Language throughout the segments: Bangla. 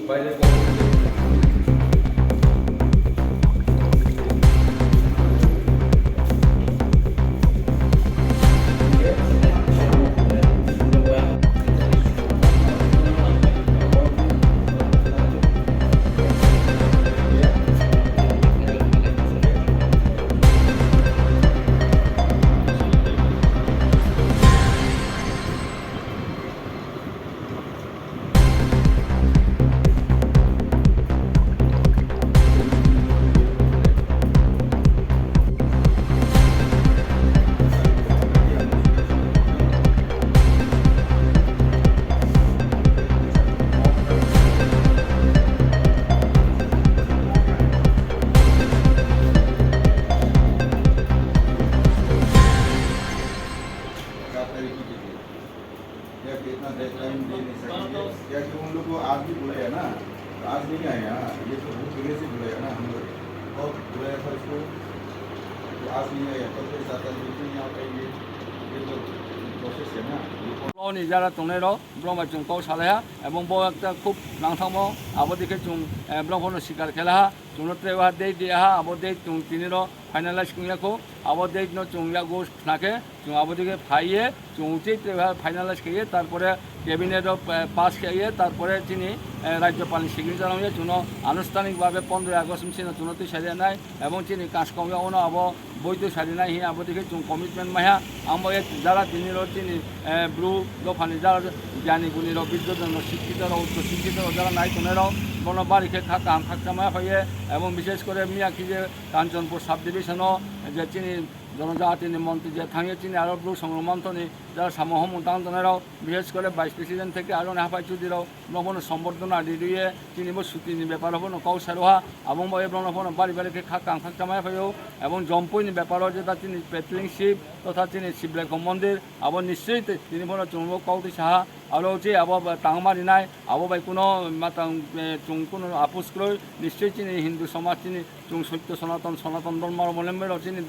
বাইরে कितना डेडलाइन दे नहीं सकेंगे क्या कि उन लोग को आज भी बुलाया ना, आज नहीं आया, ये तो बहुत पहले से बुलाया ना हम लोग, बहुत बुलाया था इसको, तो आज नहीं आया, कल से 7 तारीख को यहाँ पाएंगे, ये तो प्रोसेस है ना। नि जारा तंगनाय ब्रह्म जों कौ सालाया एवं बो एकटा खूब नांथामो आबो दिखे जों ब्रह्मनो शिकार खेला जों ट्रेवा दे दिया आबो दे जों तिनिरो फाइनालाइज कुयाखौ आबो दे नो जों यागो नाके जों आबो दिखे फाइये जों उचे ट्रेवा फाइनालाइज किए तारपरे कैबिनेट पास किए तारपरे तिनि राज्यपाल सिग्नेचार होय जों आनुষ্ঠানিকভাবে 15 আগস্ট सिनो जों तो सारिया नाय एवं तिनि कासकाउया उनो आबो বৈধ সারিনা হি আবো দিকে जों कमिटमेंट माया आमबो एक जारा तिनिरो तिनि ब्लू दफानि जारा জ্ঞানী গুণীর বিদ্যুৎ শিক্ষিত উচ্চ শিক্ষিত যারা নাই তোনেরাও কোনো বাড়িকে খাকাম খাকতামায় হয়ে এবং বিশেষ করে মিয়াকি যে কাঞ্চনপুর সাব ডিভিশনও যে চিনি জনজাতিনি মন্ত্রী যে থাঙে চিনি আরও ব্লু সংগ্রমন্থনী যারা সামহম উন্তান্তনেরাও বিশেষ করে ভাইস প্রেসিডেন্ট থেকে আরও হাফাই চুদিরাও ব্রহ্মণ সম্বর্ধনা দিদিয়ে চিনিব সুতিনি ব্যাপার হবো কৌশারোহা এবং ব্রহ্মণ বাড়ি বাড়িকে খাকাম খাকতামায় হয়েও এবং জম্পুইনি ব্যাপারও যে চিনি পেটলিং শিব তথা চিনি শিবলেখ মন্দির আবার নিশ্চয়ই তিনি বলো চুম্ব কৌতি সাহা আরও যে আবার টাংমারি নাই আবো বাই কোনো চুং কোনো আপোষ করে নিশ্চয়ই চিনি হিন্দু সমাজ চিনি চুং সত্য সনাতন সনাতন ধর্মাবলম্বীর চিনি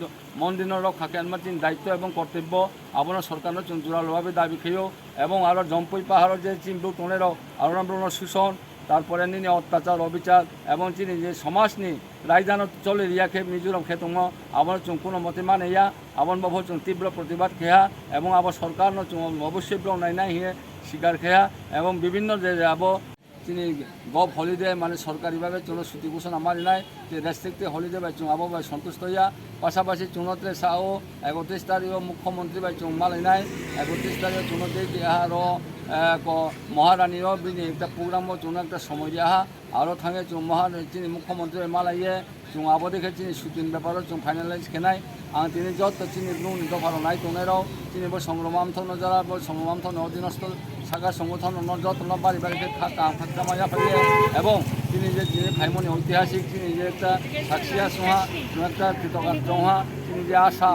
মন্দিরের রক্ষাকে আমার চিনি দায়িত্ব এবং কর্তব্য আপনার সরকারের চুন জোরালোভাবে দাবি খেয়েও এবং আরও জম্পুই পাহাড়ের যে চিনবু তোনেরও আরো শোষণ তারপরে নিনি অত্যাচার অবিচার এবং চিনি যে সমাজ নি রাজধানী চলে রিয়াকে মিজোরাম খেতম আবার চুং কোনো মতে মানে ইয়া আবার বাবু চুং তীব্র প্রতিবাদ খেয়া এবং আবার সরকার চুং অবশ্যই নাই নাই হিয়ে শিকার খেয়া এবং বিভিন্ন যে যাব তিনি গভ হলিডে মানে সরকারিভাবে চুনো ছুটি ঘোষণা মারি নাই যে রেস্ট্রিক্টে হলিডে বাই চুং আবো বাই সন্তুষ্ট হইয়া পাশাপাশি চুনতে সাও 31 তারিখ মুখ্যমন্ত্রী বাই চুং মালাই নাই 31 তারিখ চুনতে আর মহারানীরও বিনি একটা প্রোগ্রামও চুনো একটা সময় দিয়া আরও থাঙে চুং চিনি মুখ্যমন্ত্রী মালাইয়ে চুং আবো দেখে চিনি শুটিং ব্যাপারও চুং ফাইনালাইজ খেনাই आं दिनै जत चिनि ब्लुनि दफाराव नाय तंनायराव दिनैबो संग्रामान्थन जारा संग्रामान्थन अधीनस्थ शाखा संगठन जतन बारि बारिके खाकतामाया फैयो এবং তিনি যে ভাইমনি ঐতিহাসিক তিনি যে একটা সাক্ষিয়া সোহা একটা কৃতকার চৌহা তিনি যে আশা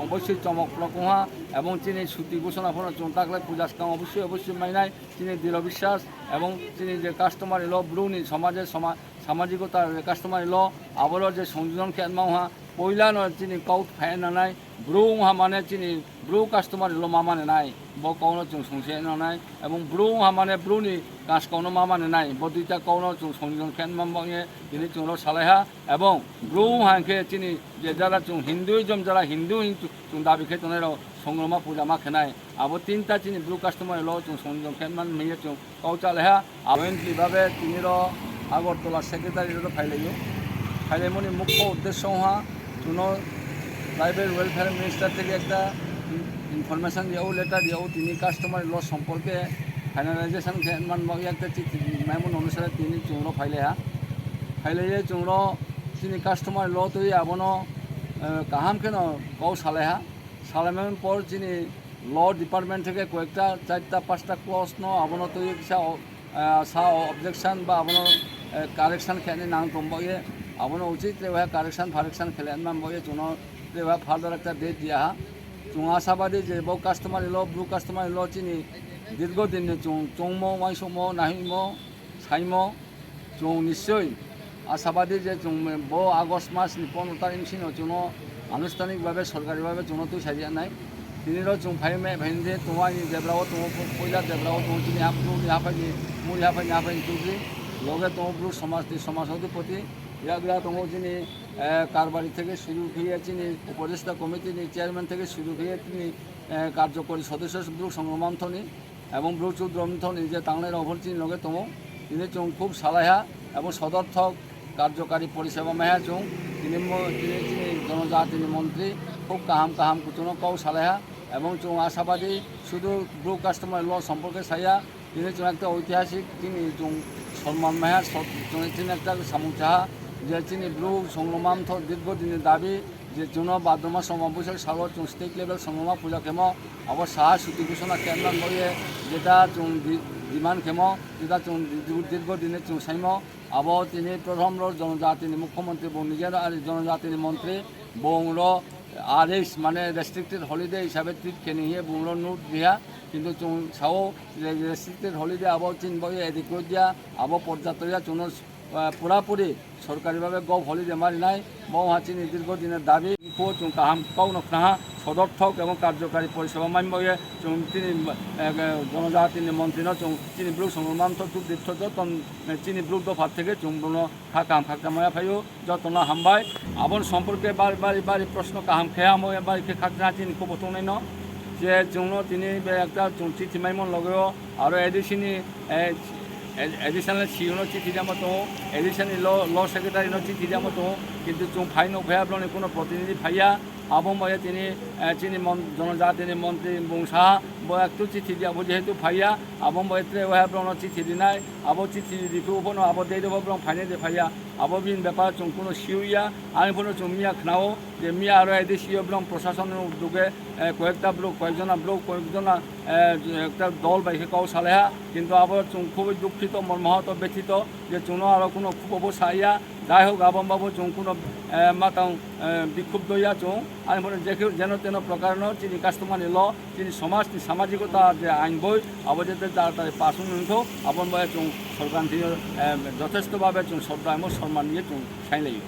অবশ্যই চমকপ্রক হা এবং তিনি ছুটি ঘোষণা ফোন চোঁতাকলে পূজার কাম অবশ্যই মাইনায় তিনি দৃঢ় বিশ্বাস এবং তিনি যে কাস্টমার এলো ব্লুনি সমাজের সামাজিকতার কাস্টমার এলো আবারও যে সংযোজন খেলমাওহা পয়লা চিনি কৌট ফাইন নাই ব্রু মানে চিনি ব্রু কাস্টমার এলো মা মানে নাই ব কৌনো চুং সংসে নাই এবং ব্রু মানে ব্রুনি কাজ কৌনো মা মানে নাই ব দুইটা কৌনো চুং সংযোজন খেন মামে তিনি চুংলো সালাইহা এবং ব্রু হাঁকে চিনি যে যারা চুং হিন্দুইজম যারা হিন্দু চুং দাবি খেতনেরাও সংগ্রামা পূজা মা খেনাই আবো তিনটা চিনি ব্লু কাস্টমার এলো চুং সংযোজন খেন মান মেয়ে চুং কৌচালেহা আবেনলিভাবে তিনিরও আগরতলা সেক্রেটারিরও ফাইলাইমনি মুখ্য উদ্দেশ্য হা চুনো ট্রাইবেল ওয়েলফেয়ার মিনিস্টার থেকে একটা ইনফরমেশন দিয়েও লেটার দিয়েও তিনি কাস্টমার লস সম্পর্কে ফাইনালাইজেশন মান একটা মেমন অনুসারে তিনি চুংড়ো ফাইলাইয়ে চুংড়ো তিনি কাস্টমার ল তৈরি আবনো কাহাম কেন কও সালাইমের পর তিনি ল ডিপার্টমেন্ট থেকে কয়েকটা 4টা 5টা প্রশ্ন আবনো তৈরি সা অবজেকশন বা আবনো কারেকশন খেলে নাম কমবয়ে আবনো উচিত রেবা কারেকশন খেলে নাম বয়ে চুনো রেবা ফার্দার একটা ডেট দিয়া চুং আশাবাদী যে বউ কাস্টমার এলো ব্লু কাস্টমার এলো চিনি দীর্ঘদিন চৌমো মাইসমো নাহিমো সাইমো চুং নিশ্চয়ই আশাবাদী যে চুং বউ আগস্ট মাস 15 তারিখ সিনো চুনো আনুষ্ঠানিকভাবে সরকারিভাবে চুনো তুই সারিয়া নাই তিনিরও চুং ফাইমে ভাইন্দে তোমায় দেবরাও তুমি পয়লা দেবরাও তুমি চিনি হাফাইনি মুড়ি হাফাইনি চুজি লগে দङ ব্রুক সমাজनि সমাজ অধিপতি ইয়াগরা দङ যিনি কারবারি থেকে শুরু হয়ে যিনি উপদেষ্টা কমিটিनि চেয়ারম্যান থেকে শুরু হয়ে তিনি কার্যকরী সদস্য ব্রুক সংগ্রামান্থনি এবং ব্রুক চৌদ্রমথনি যে তাংনের অভরচিনি লগে দङ তিনি চং খুব সালাহা এবং সদর্থক কার্যকারী পরিষেবা মেহা চং তিনি জনজাতিनि মন্ত্রী খুব কাহাম কুচুনো কৌ সালাহা এবং চং আশাবাদী শুধু ব্রুক কাস্টমার ল সম্পর্কে সাইয়া তিনি চং একটা ঐতিহাসিক তিনি চং সম্মান মেহা তিনি একটা সামুক চাহা যে তিনি ব্রুক সংগ্রামান্থ দীর্ঘদিনের দাবি যে জন্য ভাদ্রমাস সমাবেশের সাগর চং স্টেট লেভেল সংগ্রামা পূজা খেম আবার সাহা সুতি ঘোষণা কেন্দ্র লয়ে যেটা চং ডিমান্ড খেম যেটা চং দীর্ঘদিনের চং সাইম আবো তিনি প্রথম জনজাতিनि মুখ্যমন্ত্রী বং নিজের আর জনজাতিनि মন্ত্রী বংর আদেশ মানে রেস্ট্রিক্টেড হলিডে হিসাবে ট্রিট খেয়ে নিয়ে বংর নোট দিয়া কিন্তু চং সাও রেস্ট্রিক্টেড হলিডে আবো চিন বই এদিক দিয়া আবো পর্যাপ্ত চুন পুরাপুরি সরকারিভাবে গভ হলিডে মারি নাই বং হাচিনি দীর্ঘদিনের দাবি চুং কাহাম কাউ নখনাহা সদর্থক এবং কার্যকারী পরিষেবা মাইময়ে চুং তিনি জনজাতিनि মন্ত্রী চুং চিনি ব্লুক সংগ্রামান্থ টুক দীর্ঘ যতন চিনি ব্লুক দফার থেকে চুং ব্রুনো খাকাম খাকমায়া ফাইও যতন হামবাই আবন সম্পর্কে বাড়ি প্রশ্ন কাহাম খেয়া ময়ে বাড়িকে খাকনা চিনি খুব বতনাই ন যে চুং তিনি একটা চুং চিঠি মাইমন লগেও আর এডিশনাল সিওনো চিঠি জামা তো এডিশনাল ল সেক্রেটারিনো চিঠি জামা তো কিন্তু চুং ফাইন ভয়াবলনি কোনো প্রতিনিধি ফাইয়া আবময়ে তিনি চিনি জনজাতিनि মন্ত্রী বংশা একটু চিঠি দিয়া যেহেতু ফাইয়া আবময়ে ভয়াবলন চিঠি দিনাই আবো চিঠি দিখু বনো আবো দেই দেব ব্রং ফাইনে দে ফাইয়া আবো বিন ব্যাপার চুং কোনো সিউইয়া আমি বনো চুং মিয়া খাও যে মিয়া আর এদেশীয় ব্রং প্রশাসনের উদ্যোগে কয়েকটা ব্লক কয়েকজনা একটা দল বাইকে কাউ সালেহা কিন্তু আবার চুং খুবই দুঃখিত মর্মাহত ব্যথিত যে চুনো আরও কোনো খুব অবসাইয়া যাই হোক আবম বাবু চুং কোনো মাতাও বিক্ষুব্ধ ইয়া চুং আমি বলি যেন তেন প্রকার চিনি কাস্টমারनि ল চিনি সমাজ সামাজিকতা যে আইন বই আবার যাতে তাড়াতাড়ি পাশ উঠো আবন বয়ে চুং সরকার যথেষ্টভাবে চুং শ্রদ্ধা এবং সম্মান নিয়ে চুং সাইলাই